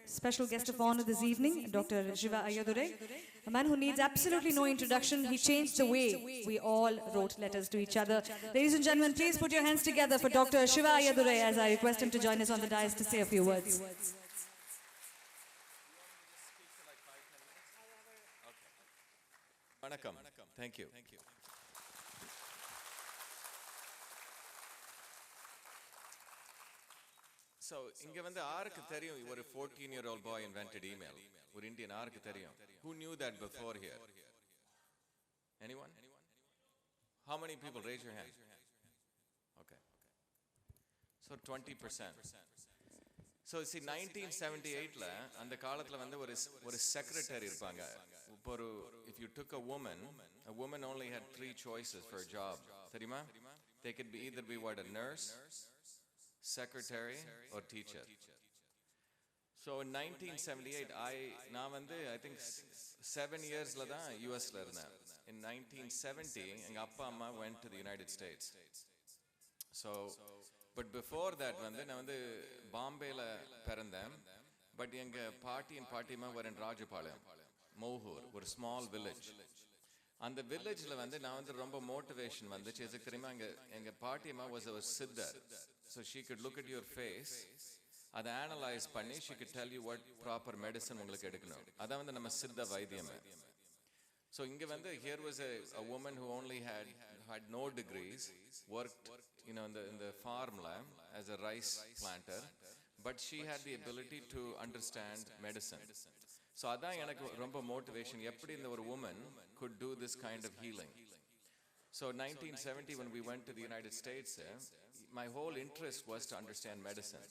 special guest of honor this evening, Dr.V.A.Shiva Ayyadurai, a man who needs absolutely no introduction. He changed the way we all wrote letters to each other. Ladies and gentlemen, please put your hands together for Dr. Shiva Ayyadurai as I request him to join us on the dais to say a few words. Vanakkam. Thank you. So, inga vande aarukku theriyum ivar 14-year-old boy invented email. Or Indian aarukku theriyum. Who knew that before here? Anyone? How many people? Raise your hand. Okay. So 20%. So see 1978 la and kaalathula vande ஒரு secretary irupanga. If you took a woman only had 3 choices for a job. Theriyuma? They could either be what, a nurse, secretary or teacher. So in 1978 I think 7 years la da US la irundhen. In 1970 enga appa amma went to the United States. So but before that na Bombay la perandhen, but enga paatiyama were in Rajapalayam, Mohur, ஒரு small village. அந்த villageல நான் ரொம்ப motivation வந்துச்சு. எதுக்கு தெரியுமா? எங்க பாட்டியம்மா was a siddhar, so she could look at your face, அதை analyze பண்ணி she could tell you what proper medicine உங்களுக்கு எடுக்கணும். அதான் நம்ம சித்த வைத்தியம். So இங்க here was a woman who only had no degrees, worked in the farm as a rice planter, but she had the ability to understand medicine. So adan enakku romba motivation eppadi indha or woman could do this kind of healing. So 1970 when we went to the United States, my whole interest was to understand medicine.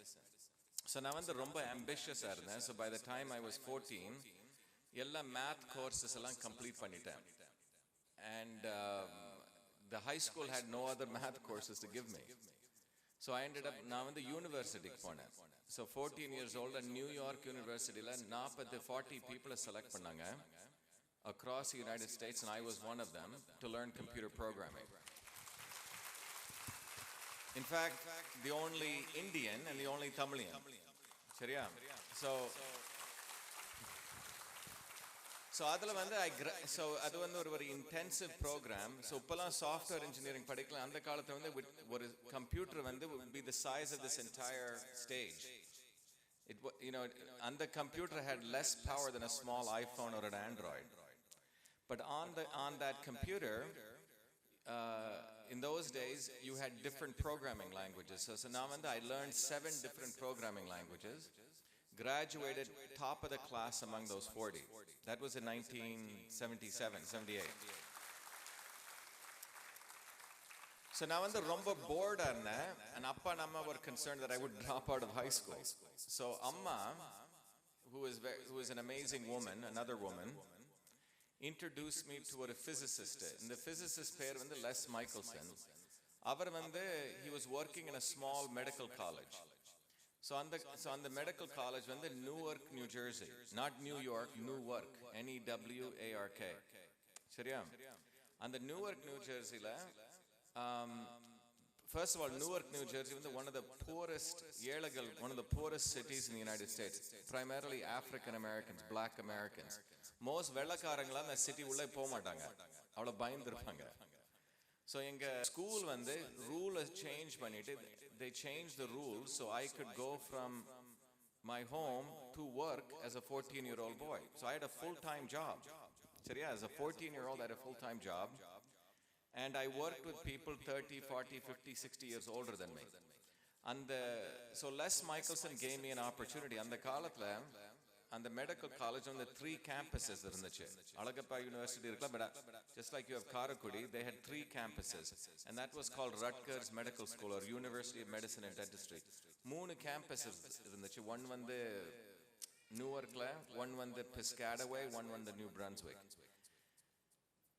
So na romba ambitious ah irundhen. So by the time I was 14, ella math courses alla complete panniten, and the high school had no other math courses to give me. So I ended up now in the university pona. So 14 years old at New York University la 40 people select pannanga across the United States, and I was one of them, to learn computer programming. In fact, the only Indian and the only Tamilian. Seriya? So adula so adu ஒரு very intensive program. So இப்பலாம் software engineering படிக்கலாம். அந்த காலத்துல ஒரு computer would be the size of this entire stage. And the computer had less power than a small iPhone or an Android. But on that computer, in those days, you had different programming languages. So now I learned 7 different programming languages. Graduated top of the class among those 40. That was in 1977, 78. So now I'm romba bored and appa and amma were concerned that I would drop out of high school. So amma, who is an amazing woman, another woman, introduced me to a physicist. And the physicist pair Les Michelson. Avar he was working in a small medical college. So on the medical college Newark, New Jersey, not New York, Newark, Newark. Seriya? And the Newark, New Jersey first of all, Newark, New Jersey is one of the poorest cities in the United States. Primarily African Americans, black Americans. Most வெள்ளக்காரங்களா அந்த city உள்ள போக மாட்டாங்க. அவள பயந்துருப்பாங்க. So எங்க school rule change பண்ணிட்டு, they changed the rules so I could go from my home to work as a 14-year-old boy. So I had a full-time job. Seriya, as a 14-year-old I had a full-time job. And I worked with people 30, 40, 50, 60 years older than me. And so Les Michelson gave me an opportunity. And the kaalathla, and the medical college on the 3 campuses irundhuchu. Alagappa University irukla, but just like you have Karakudi, they had 3 campuses. And that was called Rutgers Medical School or University of Medicine and Dentistry. 3 campuses irundhuchu. One Newark la, one Piscataway, one New Brunswick.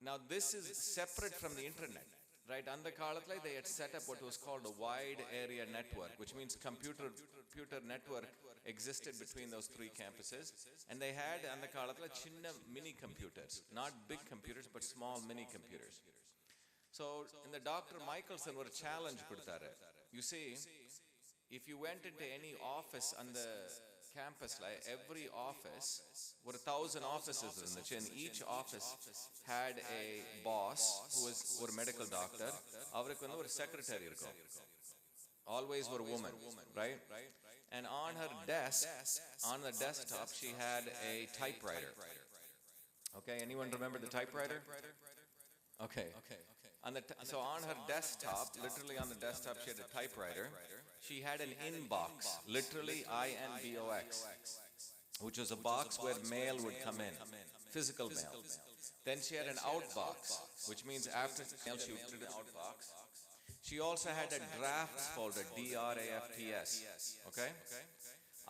Now this is separate from the internet, right? On the kaalathla they had set up what was called a wide area network, which means computer network existed between those 3 campuses, and they had on the kaalathla chinna mini computers, not big computers but small mini computers. So in the Dr. Michelson were challenge kodutharu. You see, if you went into any office on the campus, every office, ஒரு 1,000 offices இருந்துச்சு, and each office had a boss who was ஒரு medical doctor. அவருக்கு வந்து ஒரு secretary இருக்கும், always a woman, right? And on her desk, on the desktop, she had a typewriter. Okay, anyone remember the typewriter? Okay. So on her desktop, literally on the desktop, she had a typewriter. She had an inbox, literally INBOX, which was a box where mail would come in, physical mail. Then she had an outbox, which means after mail she would put it in an outbox. She also had a drafts folder, DRAFTS, okay?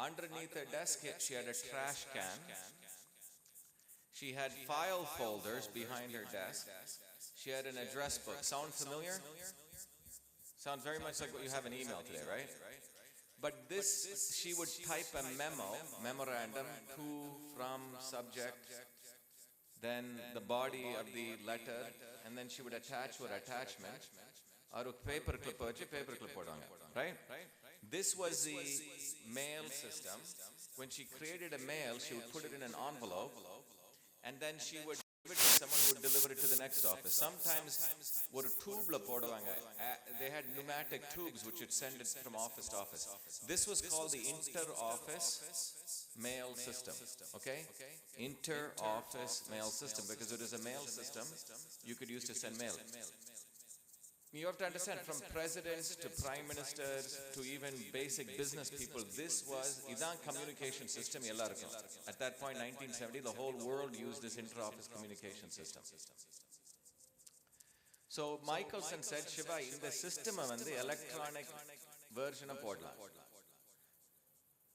Underneath her desk, she had a trash can. She had file folders behind her desk. She had an address book. Sound familiar? Sounds very much like what you have in email today, right? But this, she would type a memorandum, to, from, subject, then the body of the letter, and then she would attach her attachment, or a paper clip, right? This was the mail system. When she created a mail, she would put it in an envelope, and then she would give it to someone who would deliver it to the next office. Sometimes ஒரு tube போடுவாங்க. They had pneumatic tubes which would send it from office to office. This was called the inter-office mail system, okay? Inter-office mail system, because it is a mail system you could use to send mail. You have to understand, from presidents to prime ministers to even basic business people, this was idan communication system ellarkum. At that point, 1970, the whole world used this inter-office communication system. So Michelson said, Shiva, in the system the electronic version of podla.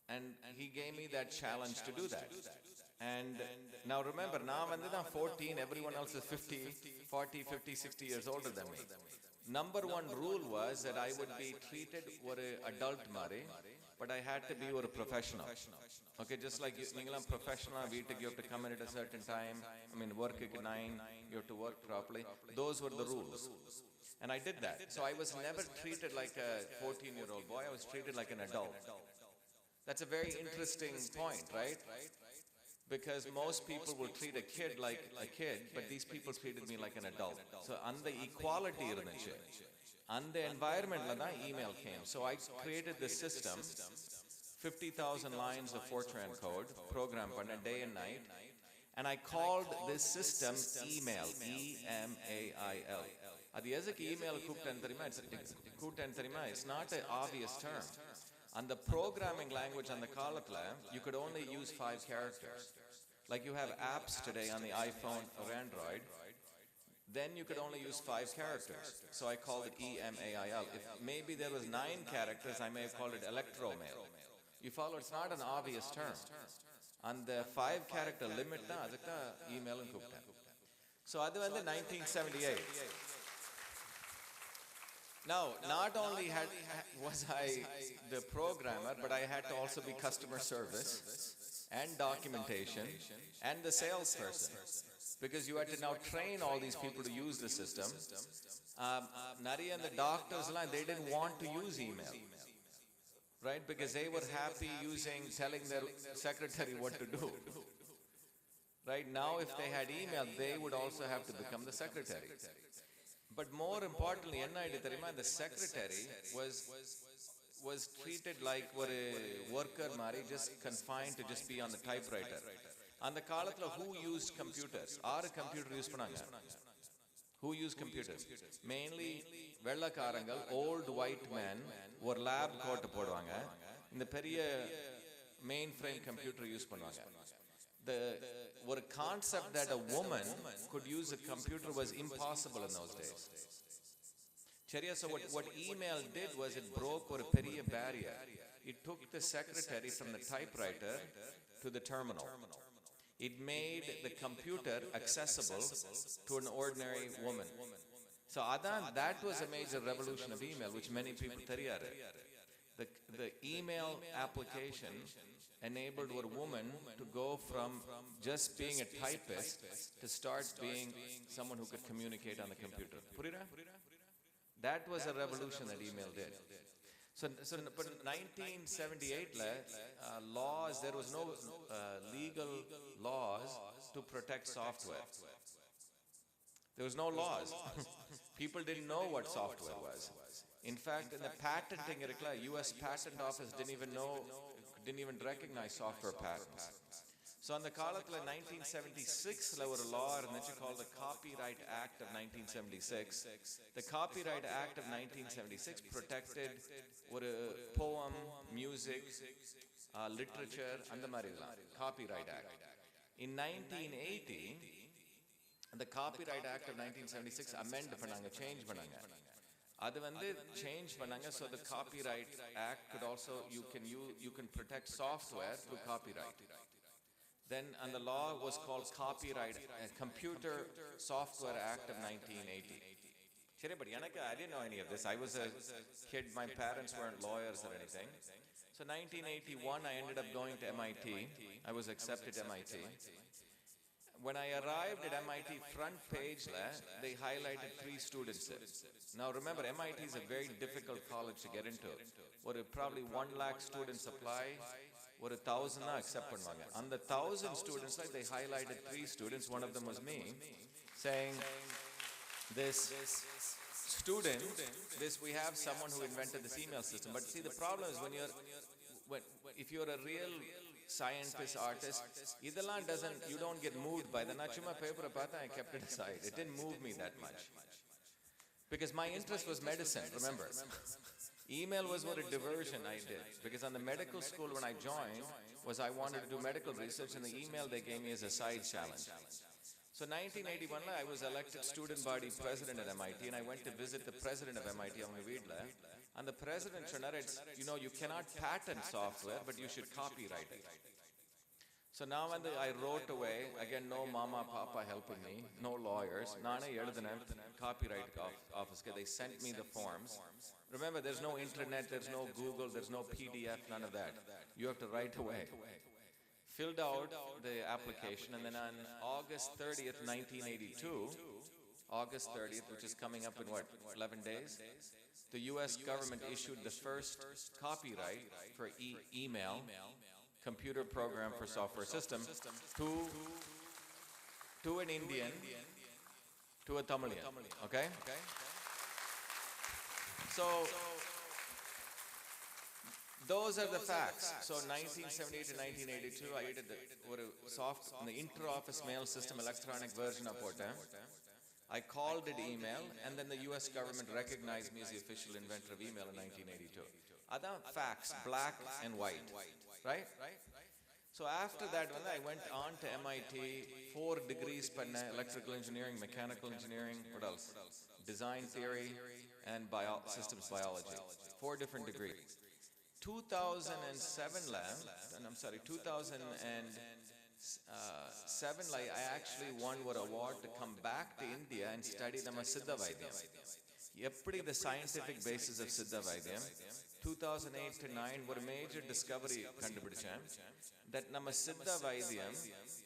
And he gave me that challenge to do that. And now remember, now I'm 14, everyone else is 50, 40, 50, 60 years older than me. Number one rule was that I would be treated as an adult mari, but I had to be a professional. Okay, just like you are professional, you have to come in at a certain time. I mean, work at 9, you have to work properly. Those were the rules. And I did that. So I was never treated like a 14-year-old boy, I was treated like an adult. That's a very interesting point, right? Because most people will treat a kid like a kid, but these people treated me like an adult. So on the equality irundhuchu, on the environment la dhaan email came. So I created this system, 50,000 lines of Fortran code, program panna day and night, and I called this system email, E-M-A-I-L. Adu ezhukku email kooptan theriyuma, it's not an obvious term. On the programming language on the kaalathla, you could only use 5 characters. Like you have apps today on the iPhone or Android, then you could only use 5 characters. So I called it E-M-A-I-L. If maybe there was 9 characters, I may have called it electromail. You follow? It's not an obvious term. On the 5 character limit, adukku email and kooptan. So adu 1978. Now, not only was I the programmer, but I had to also be customer service and documentation and the salesperson, because you had to now train all these people to use the system. Nari and the doctors, they didn't want to use email, right? Because they were happy telling their secretary what to do. Right now, if they had email, they would also have to become the secretary. But more importantly, the secretary was treated like a worker, just confined to just be on the typewriter. On the kalathla, who used computers? Our computer use pananga. Who used computers? Mainly vellakarangal, old white men, or lab coat poduvanga. In the periya mainframe computer use panuvanga. The concept that a woman could use a computer was impossible in those days. So what email did was it broke a periya barrier. It took the secretary from the typewriter to the terminal. It made the computer accessible to an ordinary woman. So that was a major revolution of email, which many people theriyare. The email application enabled a woman to go from just being a typist to start being someone who could communicate on the computer. That was a revolution that email did. but in 1978, laws, there was no legal laws to protect software. There was no laws. People didn't know what software was. In fact, in the patenting, US Patent Office didn't even recognize software patents. So on the காலத்துல 1976 ஒரு law இருந்துச்சு called the Copyright Act of 1976. The Copyright Act of 1976 protected ஒரு poem, music, literature, அந்த மாதிரிலாம் Copyright Act. In 1980, the Copyright Act of 1976 amend பண்ணாங்க, change பண்ணாங்க. அது வந்து change பண்ணாங்க, so the Copyright Act could also, you can protect software through copyright. Then, and the law was called Computer Software Act of 1980. Sure, but I didn't know any of this. I was a kid, my parents weren't lawyers or anything. So 1981, I ended up going to MIT. I was accepted to MIT. When I arrived at MIT, front page, they highlighted 3 students. Now remember, MIT is a very difficult college to get into. Probably 1 lakh students apply. 1,000 accept பண்ணுவாங்க. On the 1,000 students, they highlighted 3 students. One of them was me, saying, "This student, we have someone who invented this email system." But see, the problem is if you're a real scientist, artist, you don't get moved by the nachuma paper. I kept it aside. It didn't move me that much because my interest was medicine. Remember. Email was what a diversion I did, because on the medical school when I joined, I wanted to do medical research, and the email they gave me as a side challenge. So 1981, I was elected student body president at MIT, and I went to visit the president of MIT, and the president said, you cannot patent software, but you should copyright it. So now when I wrote away, again, no mama, papa helping me, no lawyers, copyright office, they sent me the forms. Remember, there's no internet, there's no Google, there's no PDF, none of that. You have to write away. Filled out the application, and then on August 30th, 1982, which is coming up in 11 days, the US government issued the first copyright for email, computer program for software system, to an Indian, to a Tamilian, okay? So, those are the facts. So 1978 to 1982, I did the inter-office mail system electronic version of it. I called it email, and then the US government recognized me as the official inventor of email in 1982. Other facts, black and white, right? So after that, when I went on to MIT, 4 degrees, electrical engineering, mechanical engineering, what else? Design theory, and systems biology. 4 different degrees. 2007, I actually won an award to come back to India and study the Siddha Vaidyam. The scientific basis of Siddha Vaidyam. 2008 to 9, a major discovery that nama Siddha Vaidyam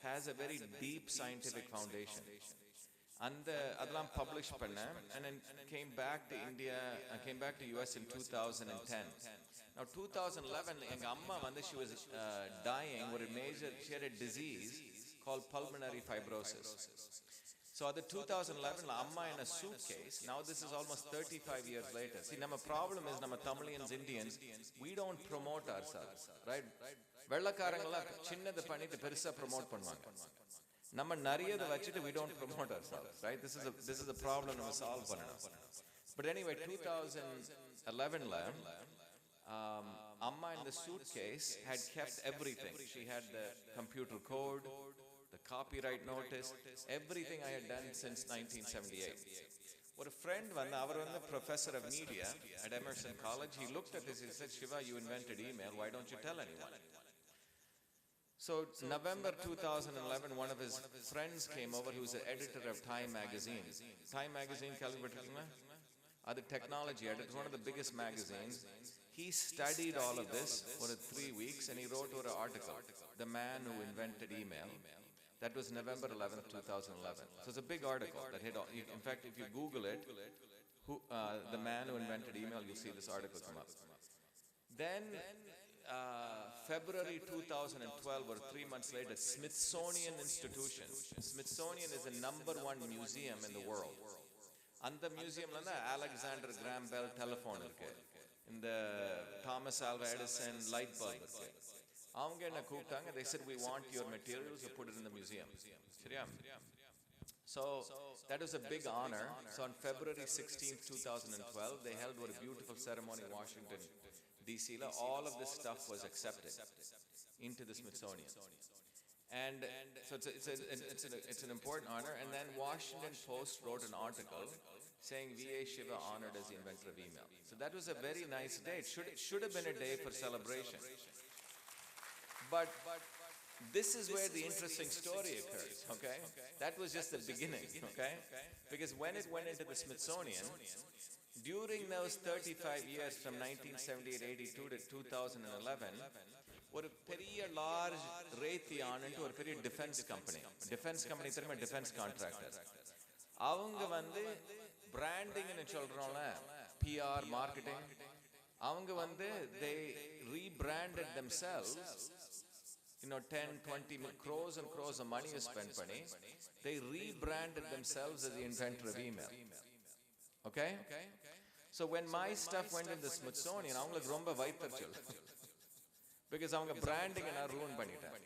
has a very deep scientific foundation. Adlam published and then came back to India, came back to US in 2010. Now 2011, she was dying with she had a disease called pulmonary fibrosis. So at the 2011, Amma in a suitcase. Now this is almost 35 years later. See, our problem is, Tamilians, Indians, we don't promote ourselves, right? Vellakarangala chinnadu pannittu perusa promote பண்ணுவாங்க. நம்ம நிறையதை வச்சிட்டு we don't promote ourselves, right? This is a problem we solve பண்ணணும். But anyway, 2011 Amma in the suitcase had kept everything. She had the computer code, the copyright notice, everything I had done since 1978. A friend, a professor of media at Emerson College, he looked at this, he said, "Shiva, you invented email, why don't you tell anyone?" So November 2011, one of his friends came over, who was the editor of Time magazine. Time magazine, the technology editor, one of the biggest magazines. He studied all of this for 3 weeks, and he wrote an article, "The Man Who Invented Email." That was November 11th, 2011. So it's a big article that hit all. In fact, if you Google it, The Man Who Invented Email, you'll see this article come up. Then February 2012 or 3 months later, Smithsonian Institution. Smithsonian is the #1 museum in the world. And the museum la Alexander Graham Bell telephone irukku. In the Thomas Alva Edison light bulb irukku. Avanga enna kooptaanga, they said we want your materials to put it in the museum. Seriya? So that was a big honor. So on February 16th, 2012, they held a beautiful ceremony in Washington, D.C. All of this stuff was accepted into the Smithsonian. And so it's an important honor. And then Washington Post wrote an article saying V.A. Shiva honored as the inventor of email. So that was a very nice day. It should have been a day for celebration. But this is where the interesting story occurs, okay? That was just the beginning, okay? Because when it went into the Smithsonian, during those 35 years from 1978-82 to 2011, ஒரு பெரிய large Raytheon into ஒரு பெரிய defense company தெரியுமா, defense contractor. அவங்க வந்து branding ன்னு சொல்றோம்ல, PR marketing, அவங்க வந்து they rebranded themselves. 10, 20 crores and crores of money is spent panni. They rebranded themselves as the inventor of email. Okay? So when my stuff went in the Smithsonian, avangalukku romba vaithirchal. Because avanga branding and ruin pannitaanga.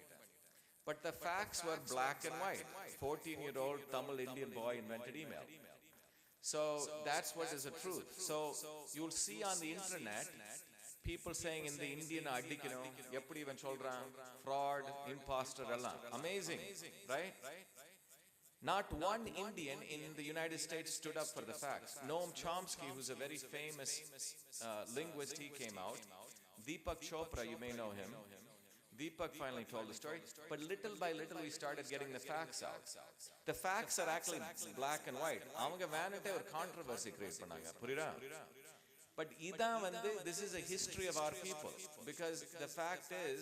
But the facts were black and white. 14-year-old Tamil Indian boy invented email. So that's what is the truth. So you'll see on the internet people saying in the Indian adikano, eppadi ivan solran, fraud, imposter ella. Amazing, right? Not one Indian in the United States stood up for the facts. Noam Chomsky, who's a very famous linguist, he came out. Deepak Chopra, you may know him. Deepak finally told the story. But little by little we started getting the facts out. The facts are actually black and white. Avanga vanite or controversy create pannanga. Purira? But this is a history of our people. Because the fact is,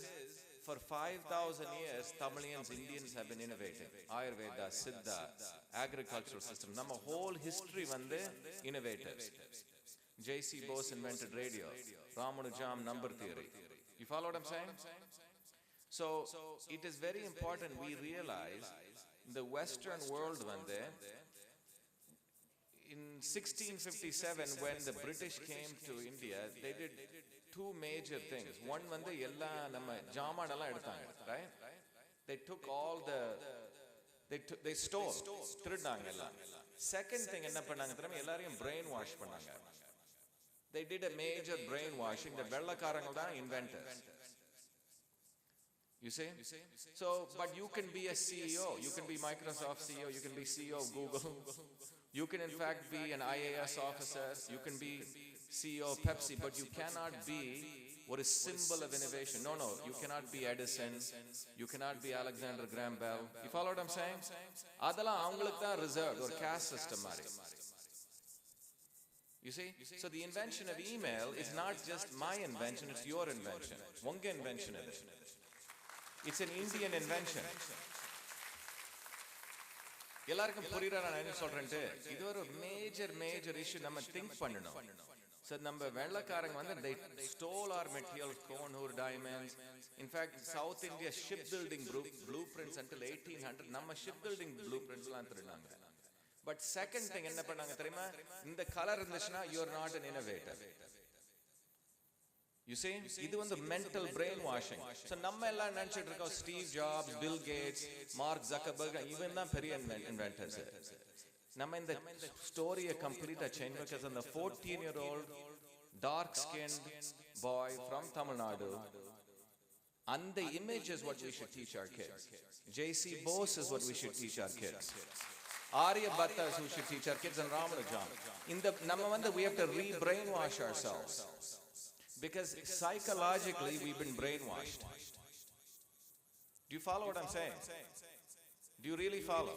for 5,000 years, Tamilians, Indians have been innovating. Ayurveda, Siddha, agricultural system. Nama whole history innovators. J.C. Bose invented radio. Ramanujam number theory. You follow what I'm saying? So it is very important we realize the Western world in 1657, when the British came to India, they did two major things. One, right? They took all they stole. Second thing, brainwash. They did a major brainwashing. The Vellakarangal da inventors. You see? So, but you can be a CEO. You can be Microsoft CEO. You can be CEO of Google. You can in fact be an IAS officer. You can be CEO of Pepsi. But you cannot be what is symbol of innovation. No. You cannot be Edison. You cannot be Alexander Graham Bell. You follow what I'm saying? Adala avangalukku da reserved or caste system mari. You see? So the invention of email is not just my invention. It's your invention. Unga invention it is. It's an Indian invention. எல்லாருக்கும் புரியற நான் என்ன சொல்றேன்ட்டு, இது ஒரு major issue நம்ம think பண்ணணும். So நம்ம வெள்ளக்காரங்க they stole our materials, Kohinoor diamonds. In fact, South India shipbuilding blueprints until 1800 நம்ம shipbuilding blueprints எல்லாம் திருடாங்க. But second thing என்ன பண்ணாங்க தெரியுமா, இந்த கலர் இருந்துச்சுனா you are not an innovator. You see, இது mental brainwashing. So நம்ம எல்லாம் நினைச்சிட்டு இருக்கோம் Steve Jobs, Bill Gates, Mark Zuckerberg, இவன் தான் பெரிய inventors. நம்ம இந்த story-ய complete change because the 14-year-old dark-skinned boy from Tamil Nadu, and the image is what we should teach our kids. J.C. Bose is what we should teach our kids. Aryabhatta is who should teach our kids, and Ramanujam. We have to re-brainwash ourselves. Because psychologically we've been brainwashed. Do you follow what I'm saying? Do you really follow?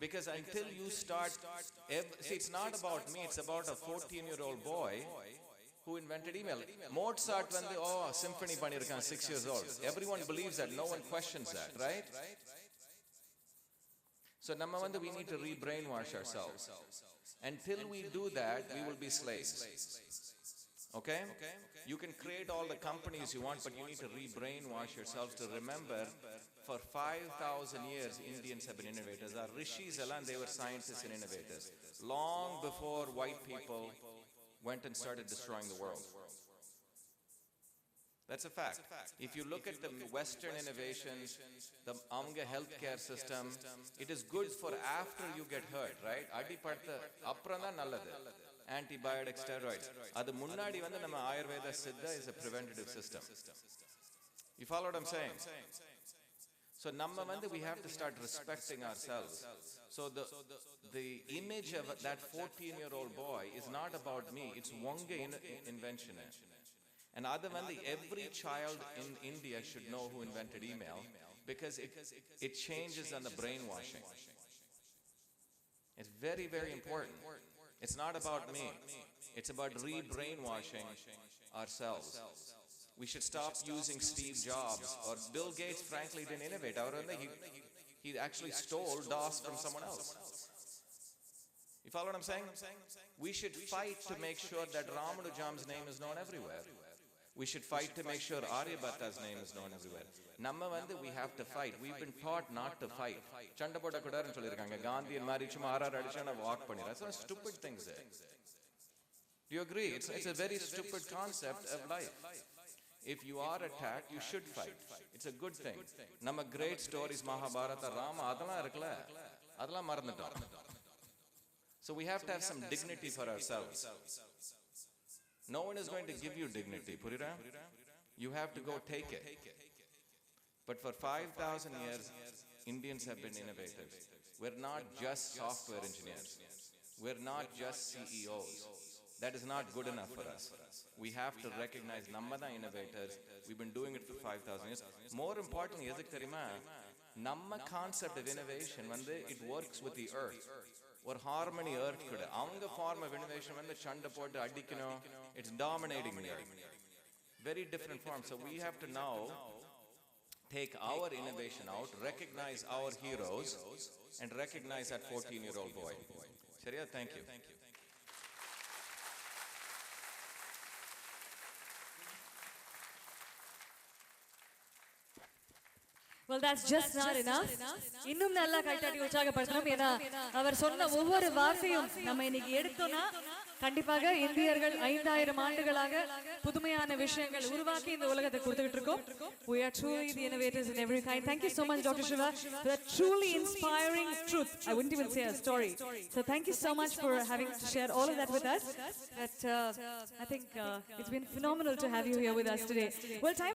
Because until you start, see, it's not about me, it's about a 14-year-old boy who invented email. Mozart symphony panirukkan 6 years old. Everyone believes that, no one questions that, right? So we need to re-brainwash ourselves. Until we do that, we will be slaves. Okay? You can create all the companies you want, but you need to re-brainwash yourselves to remember for 5,000 years Indians have been innovators. Our rishis, they were scientists and innovators. Long before white people went and started destroying the world. That's a fact. If you look at the Western innovations, the Amga healthcare system, it is good for after you get hurt, right? Adipatta apranda nalladhu. Antibiotic, steroids. Adu munnadi vandu nama Ayurveda Siddha is a preventative system. You follow what I'm saying? So namma vandu we have to start respecting ourselves. So the image of that 14-year-old boy is not about me. It's Wonga invention. And other every child in India should know who invented email, because it changes on the brainwashing. It's very, very important. It's not about me. It's about re-brainwashing ourselves. We should stop using Steve Jobs, or Bill Gates, frankly, didn't innovate. He actually stole DOS from someone else. You follow what I'm saying? We should fight to make sure that Ramanujam's name is known everywhere. We should fight to make sure Aryabhatta's name is known everywhere. Namma we have to fight. We've been taught not to fight. Chanda poda kudaru sollirukanga. Gandhi and Mari chuma arar adishana walk pannira. That's one stupid things there. Do you agree? It's a very stupid concept of life. If you are attacked, you should fight. It's a good thing. Nama great stories, Mahabharata, Rama, adala irukla. Adala maranduttom. So we have to have some dignity for ourselves. No one is going to give you dignity, Purira. You have to go take it. But for 5,000 years, Indians have been innovators. We're not just software engineers. We're not just CEOs. That is not good enough for us. We have to recognize Nammada innovators. We've been doing it for 5,000 years. More importantly, Namma concept of innovation, it works with the earth. Or harmony earth kuda. Avanga form of innovation when the chanda potu adikino, it's dominating the earth. Very different form. So we have to now take our innovation out, recognize our heroes, and recognize that 14-year-old boy. Shariya, thank you. Well, that's just not enough. இன்னும் நல்லா கைத்தட்டி உற்சாகப்படுத்தணும். ஏன்னா அவர் சொன்ன ஒவ்வொரு வார்த்தையும் நம்ம இன்னைக்கு எடுத்தோம்னா கண்டிப்பாக இந்தியர்கள் 5000 ஆண்டுகளாக புதுமையான விஷயங்கள் உருவாக்கி இந்த உலகத்தை கொடுத்துட்டு இருக்கோம். We are truly the innovators in every kind. Thank you so much, Dr. Shiva, for that truly inspiring truth. I wouldn't even say a story. So thank you so much for having shared all of that with us. I think it's been phenomenal to have you here with us today. Well, time